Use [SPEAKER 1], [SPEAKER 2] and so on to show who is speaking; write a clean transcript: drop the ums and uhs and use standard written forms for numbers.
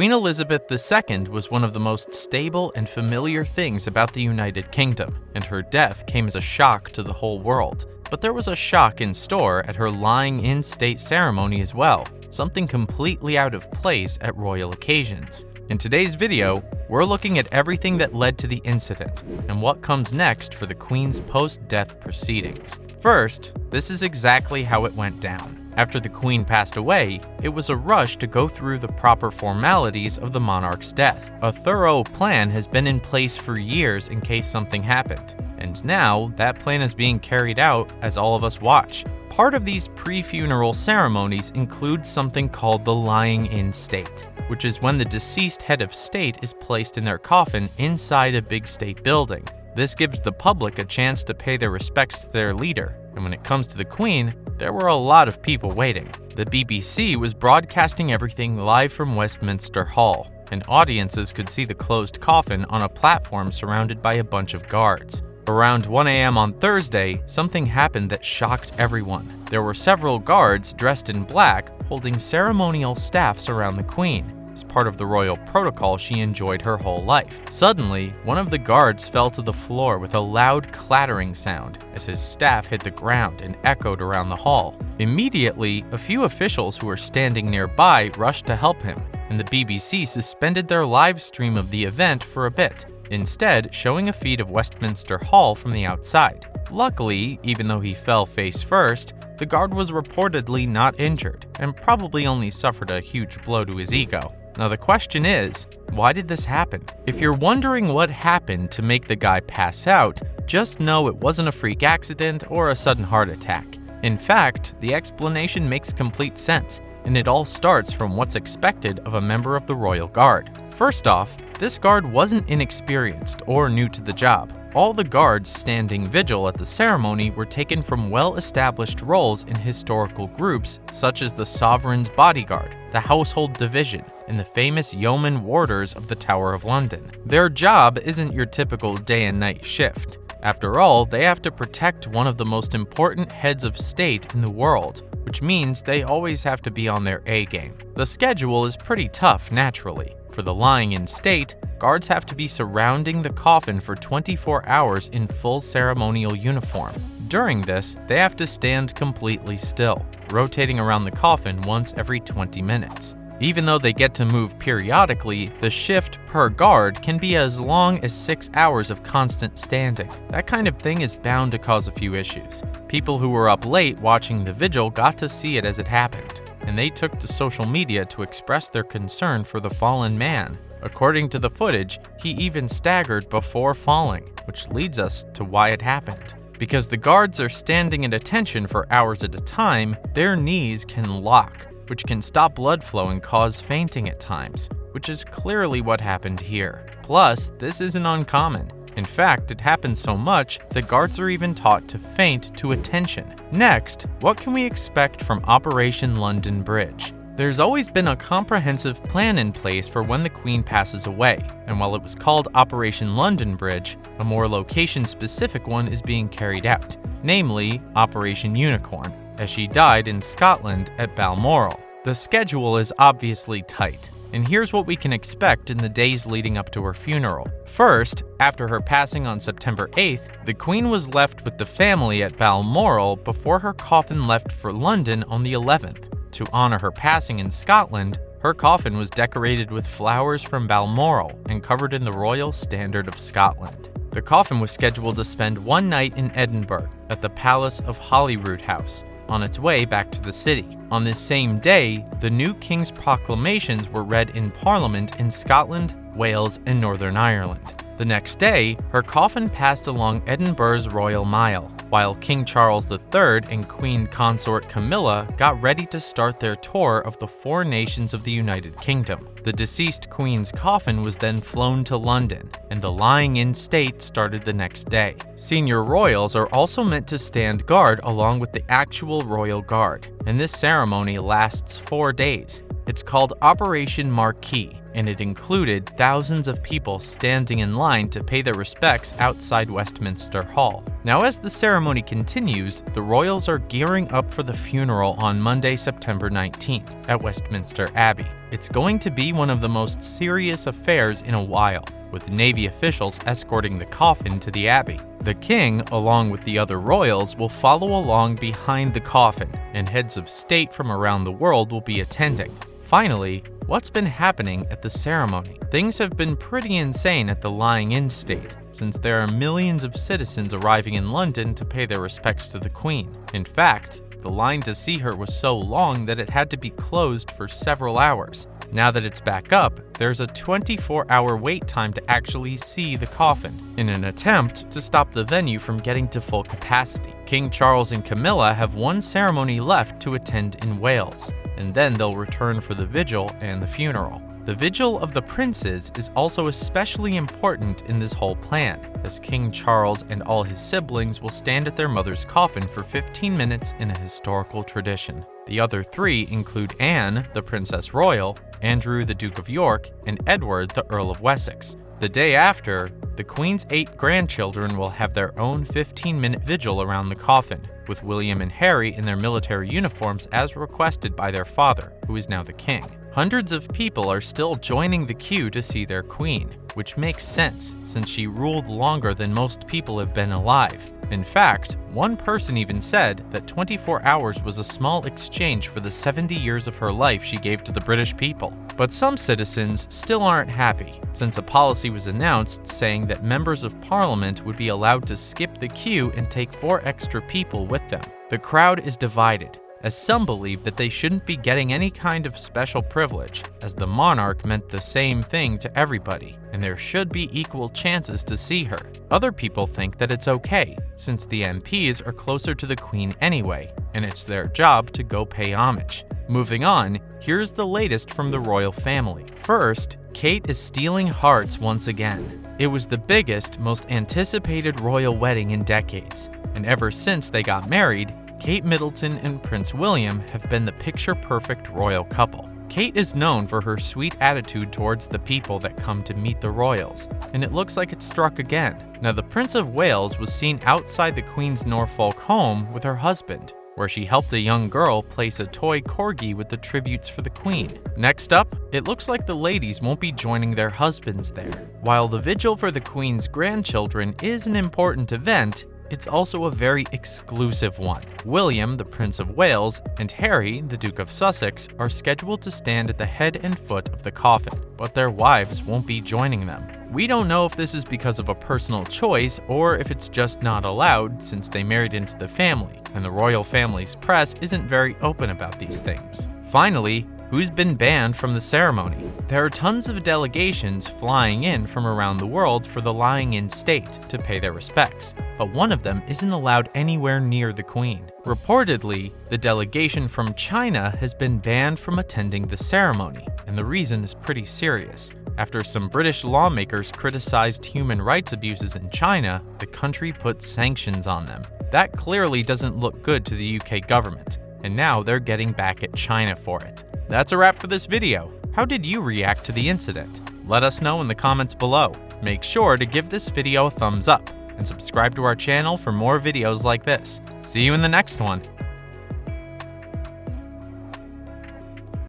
[SPEAKER 1] Queen Elizabeth II was one of the most stable and familiar things about the United Kingdom, and her death came as a shock to the whole world. But there was a shock in store at her lying-in state ceremony as well, something completely out of place at royal occasions. In today's video, we're looking at everything that led to the incident and what comes next for the Queen's post-death proceedings. First, this is exactly how it went down. After the Queen passed away, it was a rush to go through the proper formalities of the monarch's death. A thorough plan has been in place for years in case something happened, and now that plan is being carried out as all of us watch. Part of these pre-funeral ceremonies includes something called the lying-in state, which is when the deceased head of state is placed in their coffin inside a big state building. This gives the public a chance to pay their respects to their leader, and when it comes to the Queen, there were a lot of people waiting. The BBC was broadcasting everything live from Westminster Hall, and audiences could see the closed coffin on a platform surrounded by a bunch of guards. Around 1 a.m. on Thursday, something happened that shocked everyone. There were several guards dressed in black holding ceremonial staffs around the Queen. As part of the royal protocol she enjoyed her whole life. Suddenly, one of the guards fell to the floor with a loud clattering sound as his staff hit the ground and echoed around the hall. Immediately, a few officials who were standing nearby rushed to help him, and the BBC suspended their live stream of the event for a bit, instead showing a feed of Westminster Hall from the outside. Luckily, even though he fell face first, the guard was reportedly not injured and probably only suffered a huge blow to his ego. Now the question is, why did this happen? If you're wondering what happened to make the guy pass out, just know it wasn't a freak accident or a sudden heart attack. In fact, the explanation makes complete sense, and it all starts from what's expected of a member of the Royal Guard. First off, this guard wasn't inexperienced or new to the job. All the guards standing vigil at the ceremony were taken from well-established roles in historical groups such as the Sovereign's Bodyguard, the Household Division, and the famous Yeoman Warders of the Tower of London. Their job isn't your typical day and night shift. After all, they have to protect one of the most important heads of state in the world, which means they always have to be on their A game. The schedule is pretty tough, naturally. For the lying-in state, guards have to be surrounding the coffin for 24 hours in full ceremonial uniform. During this, they have to stand completely still, rotating around the coffin once every 20 minutes. Even though they get to move periodically, the shift per guard can be as long as 6 hours of constant standing. That kind of thing is bound to cause a few issues. People who were up late watching the vigil got to see it as it happened, and they took to social media to express their concern for the fallen man. According to the footage, he even staggered before falling, which leads us to why it happened. Because the guards are standing at attention for hours at a time, their knees can lock, which can stop blood flow and cause fainting at times, which is clearly what happened here. Plus, this isn't uncommon. In fact, it happens so much that guards are even taught to faint to attention. Next, what can we expect from Operation London Bridge? There's always been a comprehensive plan in place for when the Queen passes away, and while it was called Operation London Bridge, a more location-specific one is being carried out, namely Operation Unicorn, as she died in Scotland at Balmoral. The schedule is obviously tight, and here's what we can expect in the days leading up to her funeral. First, after her passing on September 8th, the Queen was left with the family at Balmoral before her coffin left for London on the 11th. To honor her passing in Scotland, her coffin was decorated with flowers from Balmoral and covered in the Royal Standard of Scotland. The coffin was scheduled to spend one night in Edinburgh at the Palace of Holyroodhouse, on its way back to the city. On this same day, the new King's proclamations were read in Parliament in Scotland, Wales, and Northern Ireland. The next day, her coffin passed along Edinburgh's Royal Mile, while King Charles III and Queen Consort Camilla got ready to start their tour of the 4 nations of the United Kingdom. The deceased Queen's coffin was then flown to London, and the lying-in state started the next day. Senior royals are also meant to stand guard along with the actual royal guard, and this ceremony lasts 4 days. It's called Operation Marquee, and it included thousands of people standing in line to pay their respects outside Westminster Hall. Now, as the ceremony continues, the royals are gearing up for the funeral on Monday, September 19th at Westminster Abbey. It's going to be one of the most serious affairs in a while, with Navy officials escorting the coffin to the Abbey. The king, along with the other royals, will follow along behind the coffin, and heads of state from around the world will be attending. Finally, what's been happening at the ceremony? Things have been pretty insane at the lying-in state, since there are millions of citizens arriving in London to pay their respects to the Queen. In fact, the line to see her was so long that it had to be closed for several hours. Now that it's back up, there's a 24-hour wait time to actually see the coffin, in an attempt to stop the venue from getting to full capacity. King Charles and Camilla have one ceremony left to attend in Wales, and then they'll return for the vigil and the funeral. The vigil of the princes is also especially important in this whole plan, as King Charles and all his siblings will stand at their mother's coffin for 15 minutes in a historical tradition. The other three include Anne, the Princess Royal, Andrew, the Duke of York, and Edward, the Earl of Wessex. The day after, the Queen's 8 grandchildren will have their own 15-minute vigil around the coffin, with William and Harry in their military uniforms as requested by their father, who is now the king. Hundreds of people are still joining the queue to see their queen, which makes sense since she ruled longer than most people have been alive. In fact, one person even said that 24 hours was a small exchange for the 70 years of her life she gave to the British people. But some citizens still aren't happy, since a policy was announced saying that members of parliament would be allowed to skip the queue and take 4 extra people with them. The crowd is divided, as some believe that they shouldn't be getting any kind of special privilege, as the monarch meant the same thing to everybody, and there should be equal chances to see her. Other people think that it's okay, since the MPs are closer to the Queen anyway, and it's their job to go pay homage. Moving on, here's the latest from the royal family. First, Kate is stealing hearts once again. It was the biggest, most anticipated royal wedding in decades, and ever since they got married, Kate Middleton and Prince William have been the picture-perfect royal couple. Kate is known for her sweet attitude towards the people that come to meet the royals, and it looks like it struck again. Now, the Prince of Wales was seen outside the Queen's Norfolk home with her husband, where she helped a young girl place a toy corgi with the tributes for the Queen. Next up, it looks like the ladies won't be joining their husbands there. While the vigil for the Queen's grandchildren is an important event, it's also a very exclusive one. William, the Prince of Wales, and Harry, the Duke of Sussex, are scheduled to stand at the head and foot of the coffin, but their wives won't be joining them. We don't know if this is because of a personal choice or if it's just not allowed since they married into the family, and the royal family's press isn't very open about these things. Finally, who's been banned from the ceremony? There are tons of delegations flying in from around the world for the lying-in state to pay their respects, but one of them isn't allowed anywhere near the Queen. Reportedly, the delegation from China has been banned from attending the ceremony, and the reason is pretty serious. After some British lawmakers criticized human rights abuses in China, the country put sanctions on them. That clearly doesn't look good to the UK government, and now they're getting back at China for it. That's a wrap for this video. How did you react to the incident? Let us know in the comments below. Make sure to give this video a thumbs up and subscribe to our channel for more videos like this. See you in the next one.